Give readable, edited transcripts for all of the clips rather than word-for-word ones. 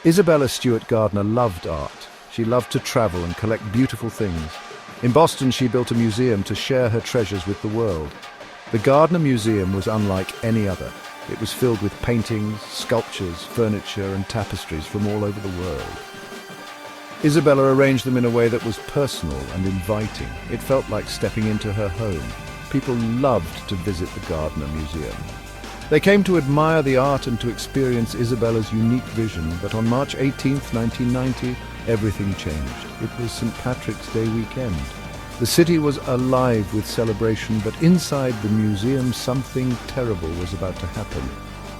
Isabella Stewart Gardner loved art. She loved to travel and collect beautiful things. In Boston, she built a museum to share her treasures with the world. The Gardner Museum was unlike any other. It was filled with paintings, sculptures, furniture, and tapestries from all over the world. Isabella arranged them in a way that was personal and inviting. It felt like stepping into her home. People loved to visit the Gardner Museum. They came to admire the art and to experience Isabella's unique vision, but on March 18, 1990, everything changed. It was St. Patrick's Day weekend. The city was alive with celebration, but inside the museum something terrible was about to happen.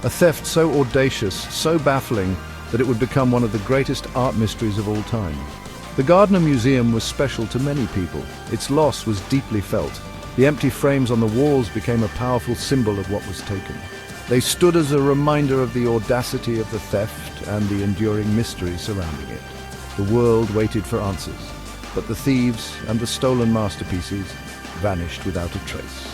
A theft so audacious, so baffling, that it would become one of the greatest art mysteries of all time. The Gardner Museum was special to many people. Its loss was deeply felt. The empty frames on the walls became a powerful symbol of what was taken. They stood as a reminder of the audacity of the theft and the enduring mystery surrounding it. The world waited for answers, but the thieves and the stolen masterpieces vanished without a trace.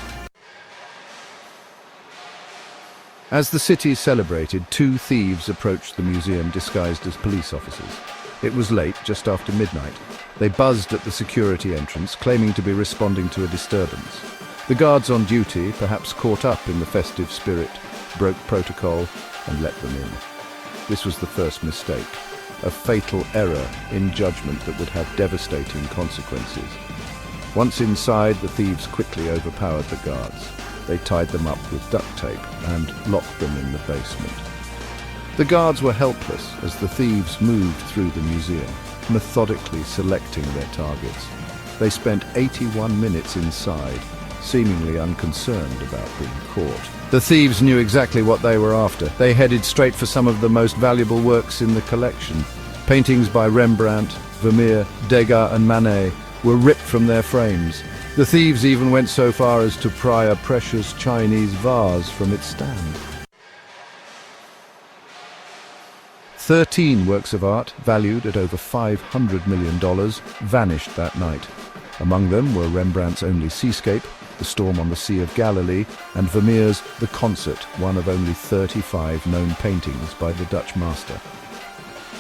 As the city celebrated, two thieves approached the museum disguised as police officers. It was late, just after midnight. They buzzed at the security entrance, claiming to be responding to a disturbance. The guards on duty, perhaps caught up in the festive spirit, broke protocol and let them in. This was the first mistake, a fatal error in judgment that would have devastating consequences. Once inside, the thieves quickly overpowered the guards. They tied them up with duct tape and locked them in the basement. The guards were helpless as the thieves moved through the museum, methodically selecting their targets. They spent 81 minutes inside, seemingly unconcerned about being caught. The thieves knew exactly what they were after. They headed straight for some of the most valuable works in the collection. Paintings by Rembrandt, Vermeer, Degas and Manet were ripped from their frames. The thieves even went so far as to pry a precious Chinese vase from its stand. 13 works of art, valued at over $500 million, vanished that night. Among them were Rembrandt's only seascape, The Storm on the Sea of Galilee, and Vermeer's The Concert, one of only 35 known paintings by the Dutch master.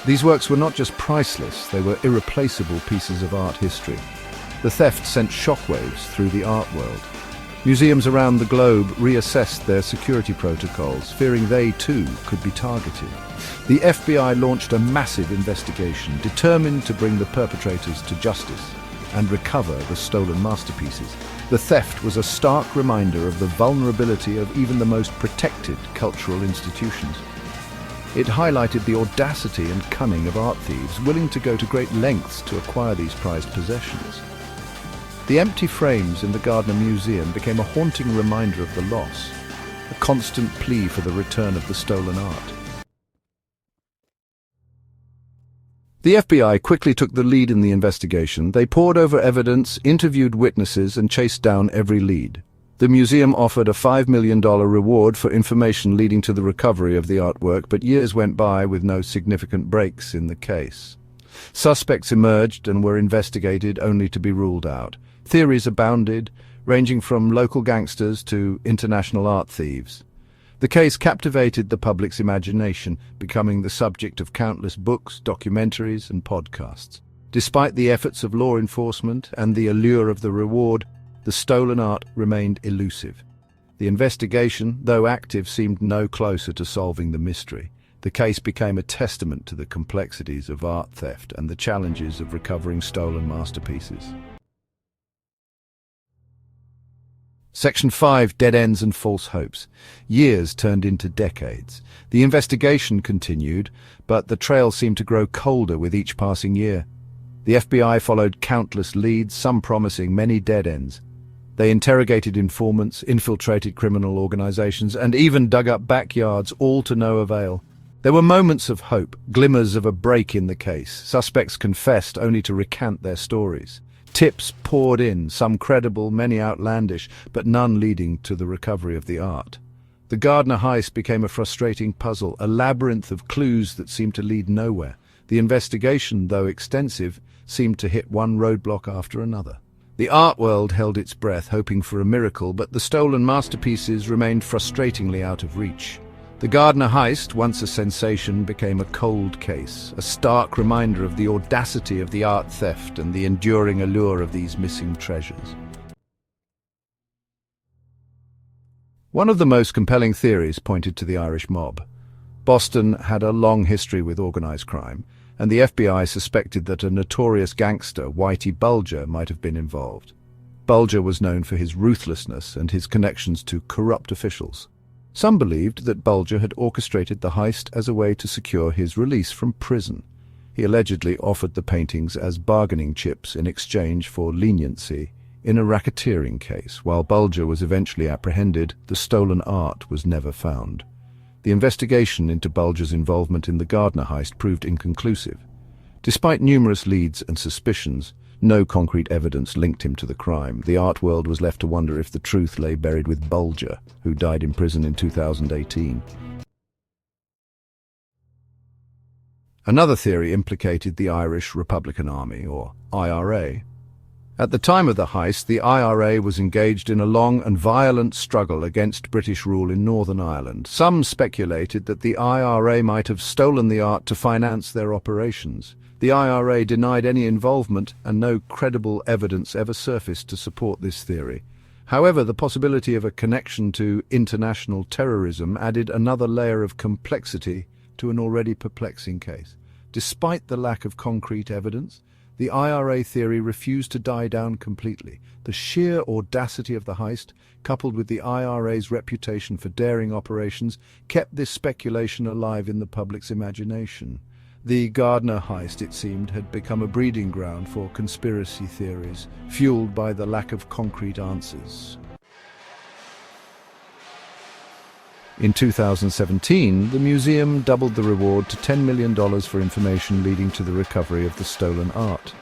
These works were not just priceless, they were irreplaceable pieces of art history. The theft sent shockwaves through the art world. Museums around the globe reassessed their security protocols, fearing they too could be targeted. The FBI launched a massive investigation, determined to bring the perpetrators to justice and recover the stolen masterpieces. The theft was a stark reminder of the vulnerability of even the most protected cultural institutions. It highlighted the audacity and cunning of art thieves, willing to go to great lengths to acquire these prized possessions. The empty frames in the Gardner Museum became a haunting reminder of the loss, a constant plea for the return of the stolen art. The FBI quickly took the lead in the investigation. They pored over evidence, interviewed witnesses, and chased down every lead. The museum offered a $5 million reward for information leading to the recovery of the artwork, but years went by with no significant breaks in the case. Suspects emerged and were investigated only to be ruled out. Theories abounded, ranging from local gangsters to international art thieves. The case captivated the public's imagination, becoming the subject of countless books, documentaries, and podcasts. Despite the efforts of law enforcement and the allure of the reward, the stolen art remained elusive. The investigation, though active, seemed no closer to solving the mystery. The case became a testament to the complexities of art theft and the challenges of recovering stolen masterpieces. Section 5. Dead Ends and False Hopes. Years turned into decades. The investigation continued, but the trail seemed to grow colder with each passing year. The FBI followed countless leads, some promising, many dead ends. They interrogated informants, infiltrated criminal organizations, and even dug up backyards, all to no avail. There were moments of hope, glimmers of a break in the case. Suspects confessed only to recant their stories. Tips poured in, some credible, many outlandish, but none leading to the recovery of the art. The Gardner heist became a frustrating puzzle, a labyrinth of clues that seemed to lead nowhere. The investigation, though extensive, seemed to hit one roadblock after another. The art world held its breath, hoping for a miracle, but the stolen masterpieces remained frustratingly out of reach. The Gardner heist, once a sensation, became a cold case, a stark reminder of the audacity of the art theft and the enduring allure of these missing treasures. One of the most compelling theories pointed to the Irish mob. Boston had a long history with organized crime, and the FBI suspected that a notorious gangster, Whitey Bulger, might have been involved. Bulger was known for his ruthlessness and his connections to corrupt officials. Some believed that Bulger had orchestrated the heist as a way to secure his release from prison. He allegedly offered the paintings as bargaining chips in exchange for leniency in a racketeering case. While Bulger was eventually apprehended, the stolen art was never found. The investigation into Bulger's involvement in the Gardner heist proved inconclusive. Despite numerous leads and suspicions, no concrete evidence linked him to the crime. The art world was left to wonder if the truth lay buried with Bulger, who died in prison in 2018. Another theory implicated the Irish Republican Army, or IRA. At the time of the heist, the IRA was engaged in a long and violent struggle against British rule in Northern Ireland. Some speculated that the IRA might have stolen the art to finance their operations. The IRA denied any involvement, and no credible evidence ever surfaced to support this theory. However, the possibility of a connection to international terrorism added another layer of complexity to an already perplexing case. Despite the lack of concrete evidence, the IRA theory refused to die down completely. The sheer audacity of the heist, coupled with the IRA's reputation for daring operations, kept this speculation alive in the public's imagination. The Gardner heist, it seemed, had become a breeding ground for conspiracy theories, fueled by the lack of concrete answers. In 2017, the museum doubled the reward to $10 million for information leading to the recovery of the stolen art.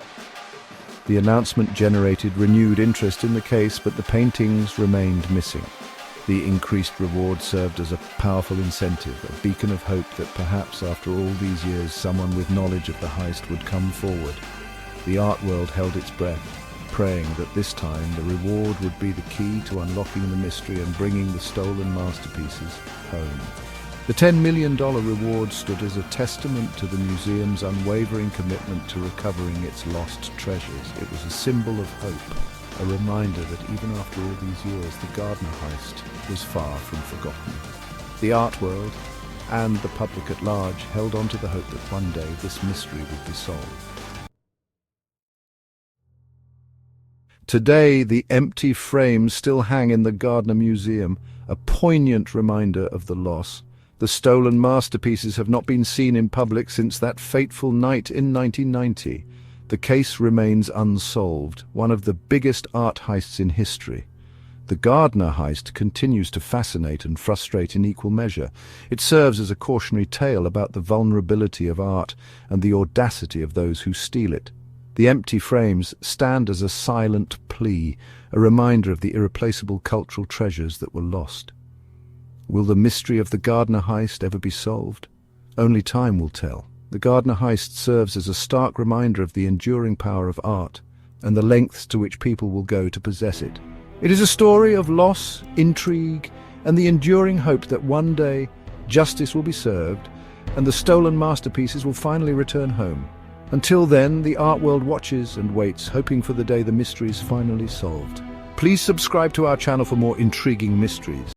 The announcement generated renewed interest in the case, but the paintings remained missing. The increased reward served as a powerful incentive, a beacon of hope that perhaps after all these years someone with knowledge of the heist would come forward. The art world held its breath, praying that this time the reward would be the key to unlocking the mystery and bringing the stolen masterpieces home. The $10 million reward stood as a testament to the museum's unwavering commitment to recovering its lost treasures. It was a symbol of hope, a reminder that even after all these years, the Gardner heist was far from forgotten. The art world and the public at large held on to the hope that one day this mystery would be solved. Today, the empty frames still hang in the Gardner Museum, a poignant reminder of the loss. The stolen masterpieces have not been seen in public since that fateful night in 1990. The case remains unsolved, one of the biggest art heists in history. The Gardner heist continues to fascinate and frustrate in equal measure. It serves as a cautionary tale about the vulnerability of art and the audacity of those who steal it. The empty frames stand as a silent plea, a reminder of the irreplaceable cultural treasures that were lost. Will the mystery of the Gardner heist ever be solved? Only time will tell. The Gardner heist serves as a stark reminder of the enduring power of art and the lengths to which people will go to possess it. It is a story of loss, intrigue, and the enduring hope that one day justice will be served and the stolen masterpieces will finally return home. Until then, the art world watches and waits, hoping for the day the mystery is finally solved. Please subscribe to our channel for more intriguing mysteries.